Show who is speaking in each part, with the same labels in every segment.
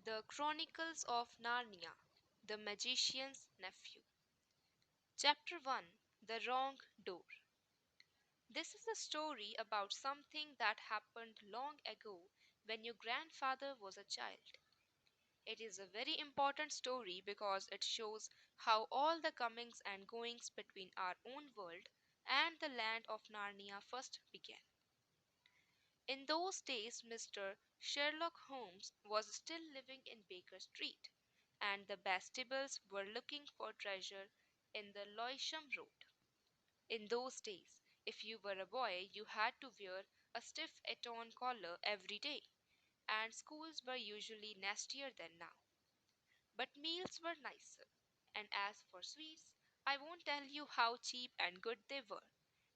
Speaker 1: The Chronicles of Narnia, The Magician's Nephew. Chapter 1, The Wrong Door. This is a story about something that happened long ago when your grandfather was a child. It is a very important story because it shows how all the comings and goings between our own world and the land of Narnia first began. In those days, Mr. Sherlock Holmes was still living in Baker Street, and the Bastables were looking for treasure in the Lewisham Road. In those days, if you were a boy, you had to wear a stiff Eton collar every day, and schools were usually nastier than now. But meals were nicer, and as for sweets, I won't tell you how cheap and good they were,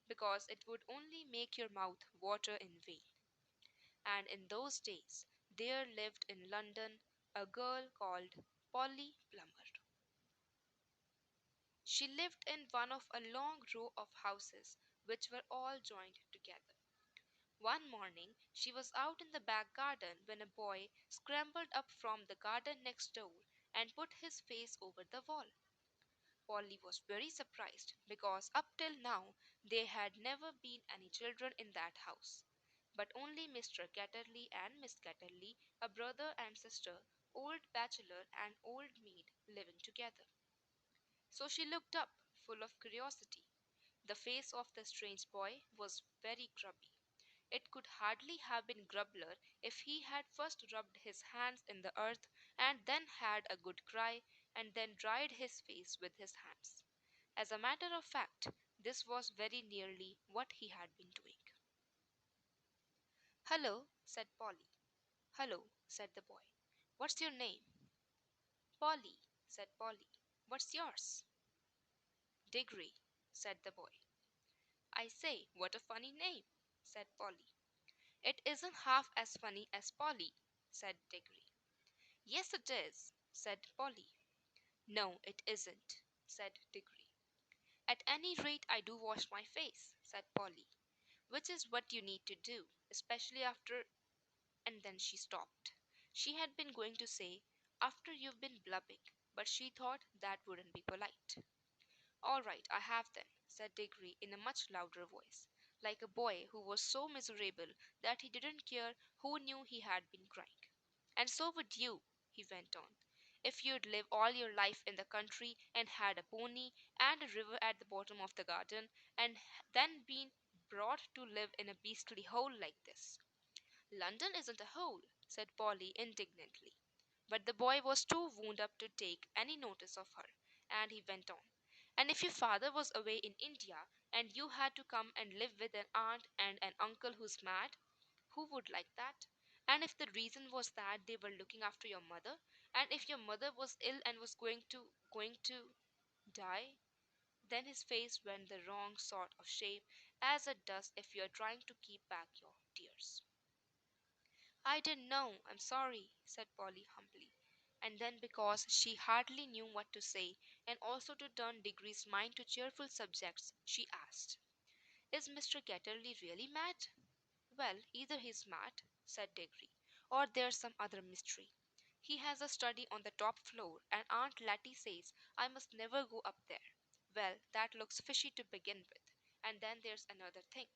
Speaker 1: because it would only make your mouth water in vain. And in those days there lived in London a girl called Polly Plummer. She lived in one of a long row of houses which were all joined together. One morning she was out in the back garden when a boy scrambled up from the garden next door and put his face over the wall. Polly was very surprised because up till now there had never been any children in that house, but only Mr. Catterley and Miss Catterley, a brother and sister, old bachelor and old maid living together. So she looked up, full of curiosity. The face of the strange boy was very grubby. It could hardly have been grubbler if he had first rubbed his hands in the earth and then had a good cry and then dried his face with his hands. As a matter of fact, this was very nearly what he had been doing. "Hello," said Polly. "Hello," said the boy. "What's your name?" "Polly," said Polly. "What's yours?" "Diggory," said the boy. "I say, what a funny name," said Polly. "It isn't half as funny as Polly," said Diggory. "Yes, it is," said Polly. "No, it isn't," said Diggory. "At any rate, I do wash my face," said Polly, "which is what you need to do, especially after—" and then she stopped. She had been going to say, "after you've been blubbing," but she thought that wouldn't be polite. "All right, I have then," said Diggory in a much louder voice, like a boy who was so miserable that he didn't care who knew he had been crying. "And so would you," he went on, "if you'd live all your life in the country and had a pony and a river at the bottom of the garden, and then been brought to live in a beastly hole like this." "London isn't a hole," said Polly indignantly. But the boy was too wound up to take any notice of her, and he went on. "And if your father was away in India, and you had to come and live with an aunt and an uncle who's mad, who would like that? And if the reason was that they were looking after your mother, and if your mother was ill and was going to die?" Then his face went the wrong sort of shape, as it does if you are trying to keep back your tears. "I didn't know. I'm sorry," said Polly humbly. And then, because she hardly knew what to say, and also to turn Diggory's mind to cheerful subjects, she asked, "Is Mr. Catterley really mad?" "Well, either he's mad," said Diggory, "or there's some other mystery. He has a study on the top floor, and Aunt Letty says I must never go up there. Well, that looks fishy to begin with. And then there's another thing.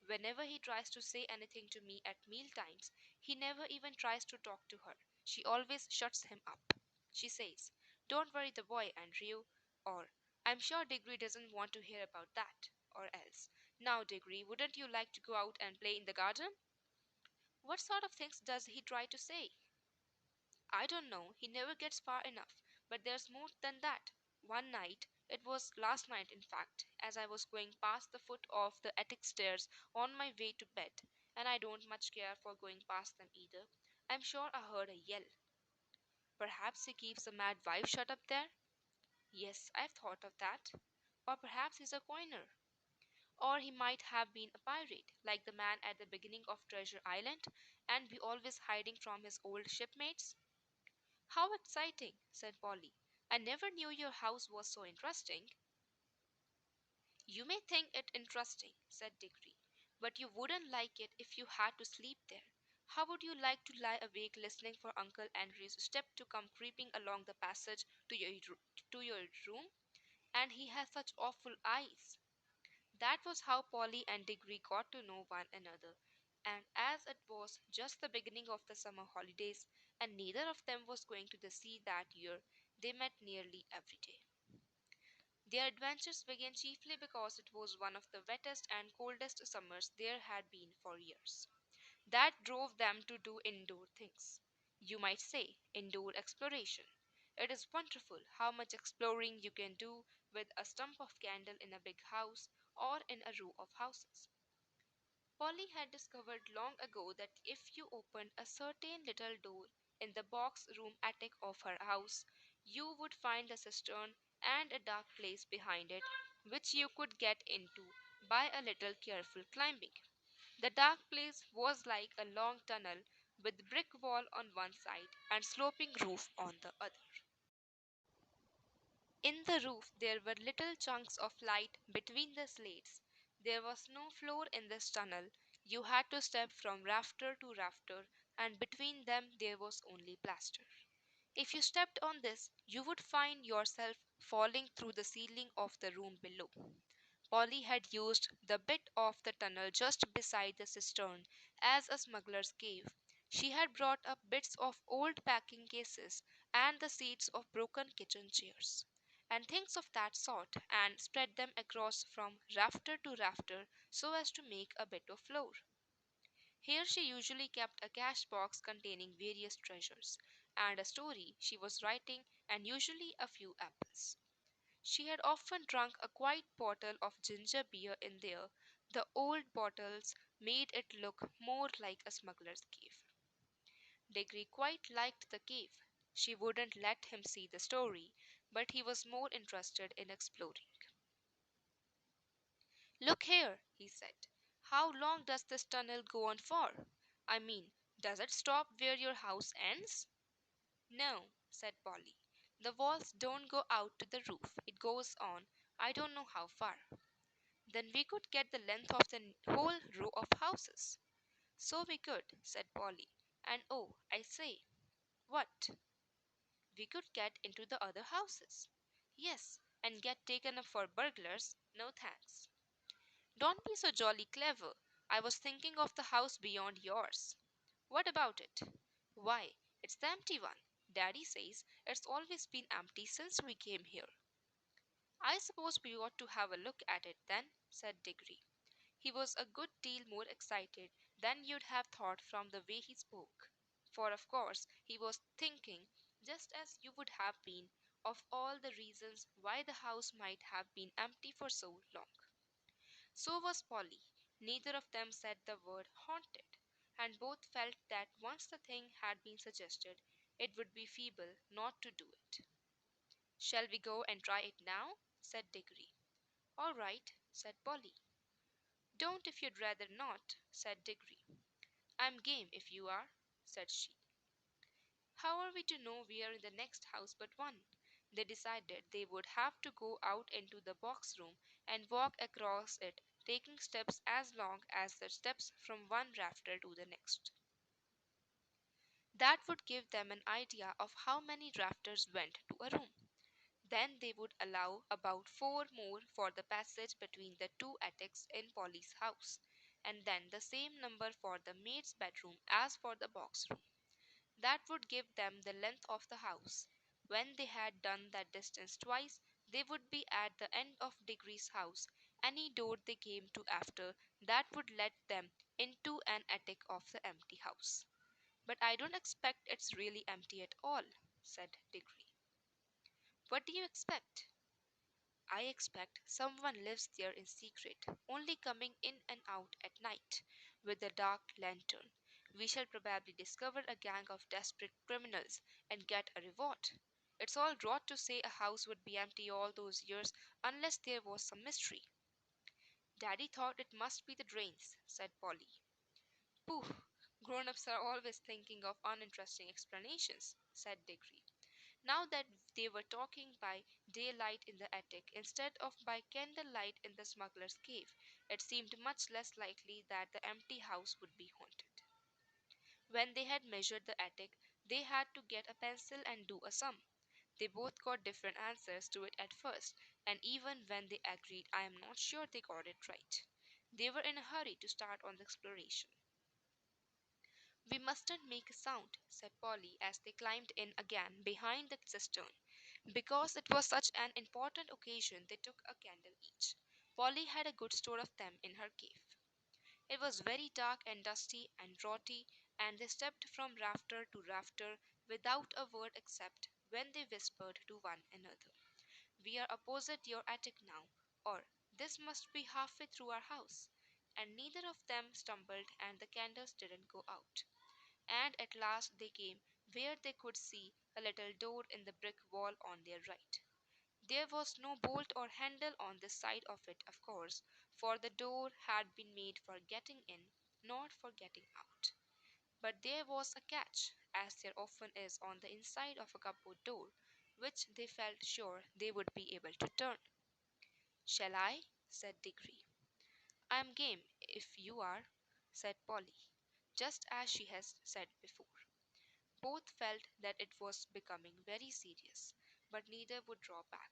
Speaker 1: Whenever he tries to say anything to me at meal times, he never even tries to talk to her. She always shuts him up. She says, 'Don't worry the boy, Andrew,' or 'I'm sure Diggory doesn't want to hear about that,' or else, 'Now, Diggory, wouldn't you like to go out and play in the garden?'" "What sort of things does he try to say?" "I don't know. He never gets far enough. But there's more than that. One night, it was last night in fact, as I was going past the foot of the attic stairs on my way to bed, and I don't much care for going past them either, I'm sure I heard a yell. Perhaps he keeps a mad wife shut up there. Yes, I've thought of that. Or perhaps he's a coiner. Or he might have been a pirate, like the man at the beginning of Treasure Island, and be always hiding from his old shipmates." "How exciting!" said Polly. "I never knew your house was so interesting." "You may think it interesting," said Diggory, "but you wouldn't like it if you had to sleep there. How would you like to lie awake listening for Uncle Henry's step to come creeping along the passage to your room? And he has such awful eyes. That was how Polly and Diggory got to know one another. And as it was just the beginning of the summer holidays, and neither of them was going to the sea that year, they met nearly every day. Their adventures began chiefly because it was one of the wettest and coldest summers there had been for years. That drove them to do indoor things. You might say indoor exploration. It is wonderful how much exploring you can do with a stump of candle in a big house or in a row of houses. Polly had discovered long ago that if you opened a certain little door in the box room attic of her house, you would find a cistern and a dark place behind it, which you could get into by a little careful climbing. The dark place was like a long tunnel with brick wall on one side and sloping roof on the other. In the roof there were little chunks of light between the slates. There was no floor in this tunnel. You had to step from rafter to rafter, and between them there was only plaster. If you stepped on this, you would find yourself falling through the ceiling of the room below. Polly had used the bit of the tunnel just beside the cistern as a smuggler's cave. She had brought up bits of old packing cases and the seats of broken kitchen chairs and things of that sort and spread them across from rafter to rafter so as to make a bit of floor. Here she usually kept a cash box containing various treasures and a story she was writing and usually a few apples. She had often drunk a quite bottle of ginger beer in there. The old bottles made it look more like a smuggler's cave. Diggory quite liked the cave. She wouldn't let him see the story, but he was more interested in exploring. Look here, he said. How long does this tunnel go on for? I mean, does it stop where your house ends? No, said Polly. The walls don't go out to the roof. It goes on, I don't know how far. Then we could get the length of the whole row of houses. So we could, said Polly. And oh, I say, what? We could get into the other houses. Yes, and get taken up for burglars. No thanks. Don't be so jolly clever. I was thinking of the house beyond yours. What about it? Why, it's the empty one. Daddy says it's always been empty since we came here. I suppose we ought to have a look at it then, said Diggory. He was a good deal more excited than you'd have thought from the way he spoke. For of course he was thinking, just as you would have been, of all the reasons why the house might have been empty for so long. So was Polly. Neither of them said the word haunted, and both felt that once the thing had been suggested, it would be feeble not to do it. Shall we go and try it now? Said Diggory. All right, said Polly. Don't if you'd rather not, said Diggory. I'm game if you are, said she. How are we to know we are in the next house but one? They decided they would have to go out into the box room and walk across it, taking steps as long as the steps from one rafter to the next. That would give them an idea of how many rafters went to a room. Then they would allow about four more for the passage between the two attics in Polly's house, and then the same number for the maid's bedroom as for the box room. That would give them the length of the house. When they had done that distance twice, they would be at the end of Diggory's house. Any door they came to after that would let them into an attic of the empty house. But I don't expect it's really empty at all, said Diggory. What do you expect? I expect someone lives there in secret, only coming in and out at night with a dark lantern. We shall probably discover a gang of desperate criminals and get a reward. It's all rot to say a house would be empty all those years unless there was some mystery. Daddy thought it must be the drains, said Polly. Pooh! Grown ups are always thinking of uninteresting explanations, said Diggory. Now that they were talking by daylight in the attic instead of by candlelight in the smuggler's cave, it seemed much less likely that the empty house would be haunted. When they had measured the attic, they had to get a pencil and do a sum. They both got different answers to it at first, and even when they agreed, I am not sure they got it right. They were in a hurry to start on the exploration. We mustn't make a sound, said Polly as they climbed in again behind the cistern. Because it was such an important occasion, they took a candle each. Polly had a good store of them in her cave. It was very dark and dusty and draughty, and they stepped from rafter to rafter without a word except when they whispered to one another. We are opposite your attic now, or this must be halfway through our house. And neither of them stumbled, and the candles didn't go out. And at last they came where they could see a little door in the brick wall on their right. There was no bolt or handle on this side of it, of course, for the door had been made for getting in, not for getting out. But there was a catch, as there often is on the inside of a cupboard door, which they felt sure they would be able to turn. Shall I? Said Diggory. I'm game, if you are, said Polly, just as she has said before. Both felt that it was becoming very serious, but neither would draw back.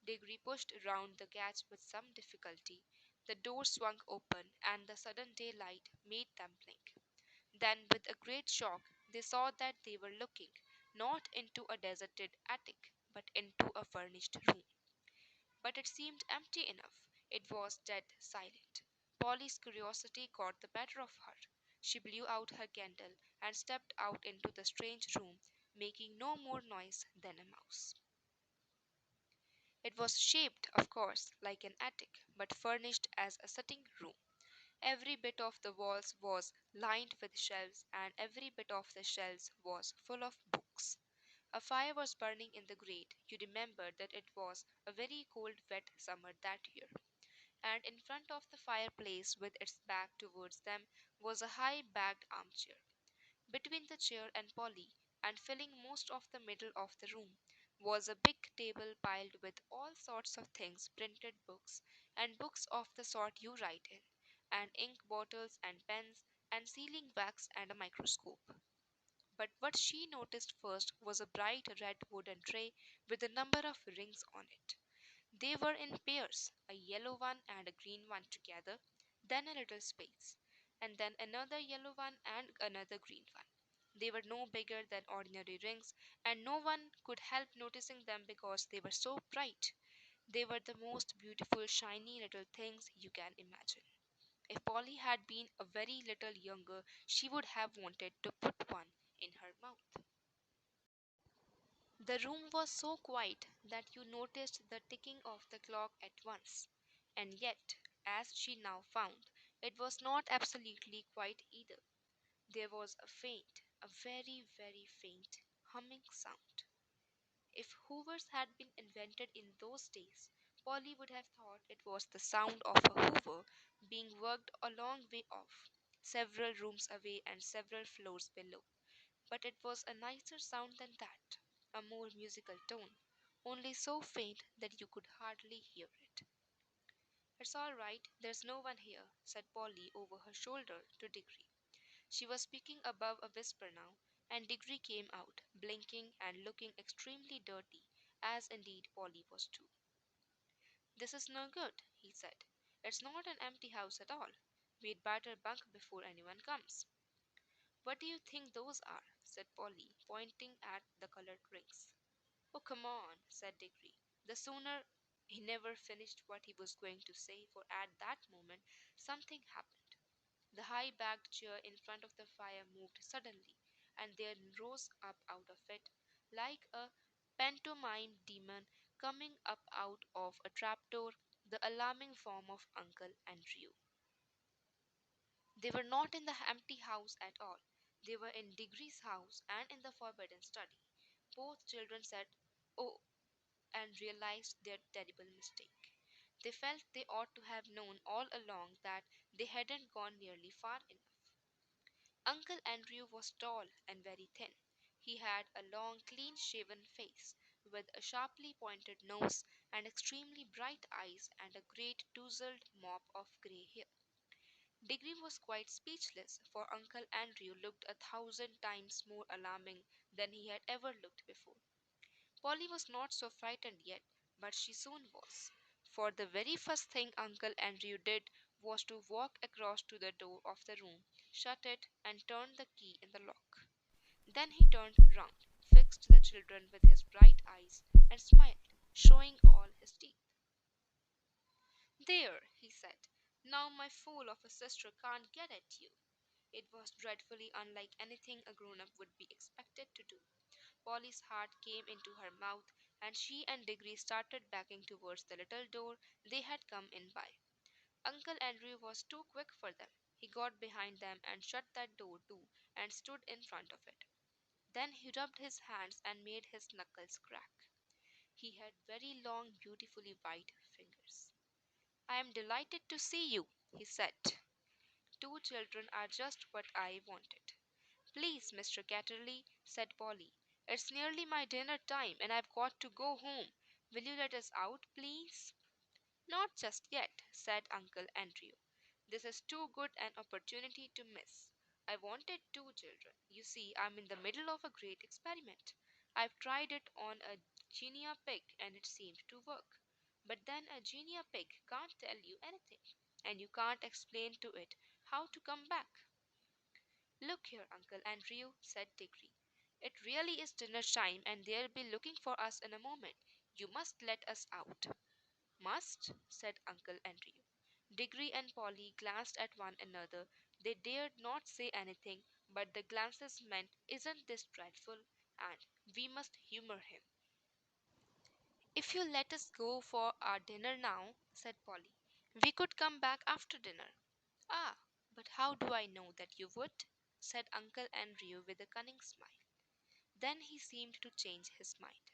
Speaker 1: Diggory pushed round the catch with some difficulty. The door swung open, and the sudden daylight made them blink. Then, with a great shock, they saw that they were looking not into a deserted attic, but into a furnished room. But it seemed empty enough. It was dead silent. Polly's curiosity got the better of her. She blew out her candle and stepped out into the strange room, making no more noise than a mouse. It was shaped, of course, like an attic, but furnished as a sitting room. Every bit of the walls was lined with shelves, and every bit of the shelves was full of books. A fire was burning in the grate. You remembered that it was a very cold, wet summer that year. And in front of the fireplace, with its back towards them, was a high backed armchair. Between the chair and Polly, and filling most of the middle of the room, was a big table piled with all sorts of things, printed books, and books of the sort you write in, and ink bottles and pens, and sealing wax and a microscope. But what she noticed first was a bright red wooden tray with a number of rings on it. They were in pairs, a yellow one and a green one together, then a little space, and then another yellow one and another green one. They were no bigger than ordinary rings, and no one could help noticing them because they were so bright. They were the most beautiful, shiny little things you can imagine. If Polly had been a very little younger, she would have wanted to put one in her mouth. The room was so quiet that you noticed the ticking of the clock at once. And yet, as she now found, it was not absolutely quiet either. There was a faint, a very, very faint humming sound. If hoovers had been invented in those days, Polly would have thought it was the sound of a hoover being worked a long way off, several rooms away and several floors below. But it was a nicer sound than that, a more musical tone, only so faint that you could hardly hear it. It's all right, there's no one here, said Polly over her shoulder to Diggory. She was speaking above a whisper now, and Diggory came out, blinking and looking extremely dirty, as indeed Polly was too. This is no good, he said. It's not an empty house at all. We'd better bunk before anyone comes. What do you think those are? Said Polly, pointing at the colored rings. Oh, come on, said Diggory. The sooner he never finished what he was going to say, for at that moment something happened. The high backed chair in front of the fire moved suddenly, and there rose up out of it, like a pantomime demon coming up out of a trapdoor, the alarming form of Uncle Andrew. They were not in the empty house at all. They were in Diggory's house and in the forbidden study. Both children said, "Oh," and realized their terrible mistake. They felt they ought to have known all along that they hadn't gone nearly far enough. Uncle Andrew was tall and very thin. He had a long, clean shaven face, with a sharply pointed nose and extremely bright eyes and a great tousled mop of grey hair. Diggory was quite speechless, for Uncle Andrew looked 1,000 times more alarming than he had ever looked before. Polly was not so frightened yet, but she soon was. For the very first thing Uncle Andrew did was to walk across to the door of the room, shut it, and turn the key in the lock. Then he turned round, fixed the children with his bright eyes, and smiled, showing all his teeth. "There," he said, "now my fool of a sister can't get at you." It was dreadfully unlike anything a grown up would be expected to do. Polly's heart came into her mouth, and she and Diggory started backing towards the little door they had come in by. Uncle Andrew was too quick for them. He got behind them and shut that door too, and stood in front of it. Then he rubbed his hands and made his knuckles crack. He had very long, beautifully white fingers. "I am delighted to see you," he said. "Two children are just what I wanted." "Please, Mr. Catterley," said Polly, "it's nearly my dinner time, and I've got to go home. Will you let us out, please?" "Not just yet," said Uncle Andrew. "This is too good an opportunity to miss. I wanted two children. You see, I'm in the middle of a great experiment. I've tried it on a guinea pig, and it seemed to work. But then a guinea pig can't tell you anything, and you can't explain to it how to come back." "Look here, Uncle Andrew," said Diggory. "It really is dinner time, and they'll be looking for us in a moment. You must let us out." "Must?" said Uncle Andrew. Diggory and Polly glanced at one another. They dared not say anything, but the glances meant, "Isn't this dreadful?" and "We must humor him." "If you let us go for our dinner now," said Polly, "we could come back after dinner." "Ah, but how do I know that you would?" said Uncle Andrew with a cunning smile. Then he seemed to change his mind.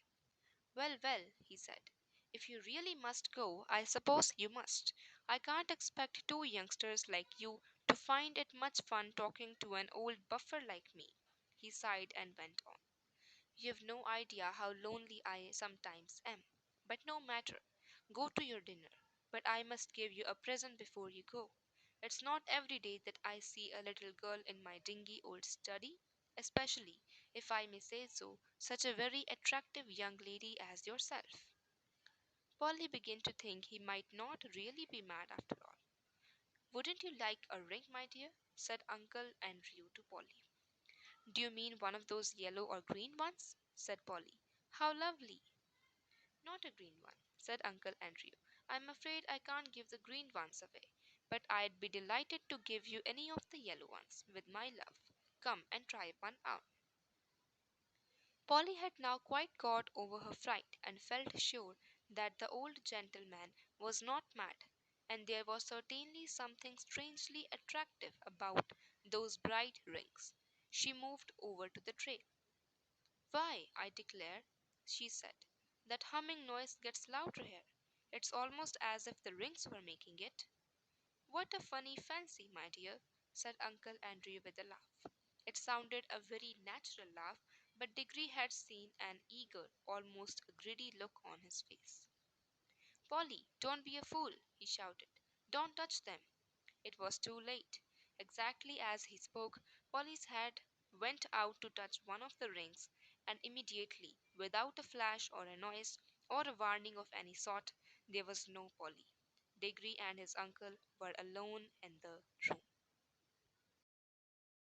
Speaker 1: "Well, well," he said, "if you really must go, I suppose you must. I can't expect two youngsters like you to find it much fun talking to an old buffer like me." He sighed and went on. "You've no idea how lonely I sometimes am. But no matter. Go to your dinner. But I must give you a present before you go. It's not every day that I see a little girl in my dingy old study, especially, if I may say so, such a very attractive young lady as yourself." Polly began to think he might not really be mad after all. "Wouldn't you like a ring, my dear?" said Uncle Andrew to Polly. "Do you mean one of those yellow or green ones?" said Polly. "How lovely!" "Not a green one," said Uncle Andrew. "I'm afraid I can't give the green ones away, but I'd be delighted to give you any of the yellow ones, with my love. Come and try one out." Polly had now quite got over her fright, and felt sure that the old gentleman was not mad, and there was certainly something strangely attractive about those bright rings. She moved over to the tray. "Why, I declare," she said, "that humming noise gets louder here. It's almost as if the rings were making it." "What a funny fancy, my dear," said Uncle Andrew with a laugh. It sounded a very natural laugh, but Diggory had seen an eager, almost a greedy look on his face. "Polly, don't be a fool," he shouted. "Don't touch them." It was too late. Exactly as he spoke, Polly's head went out to touch one of the rings, and immediately, without a flash or a noise or a warning of any sort, there was no Polly. Diggory and his uncle were alone in the room.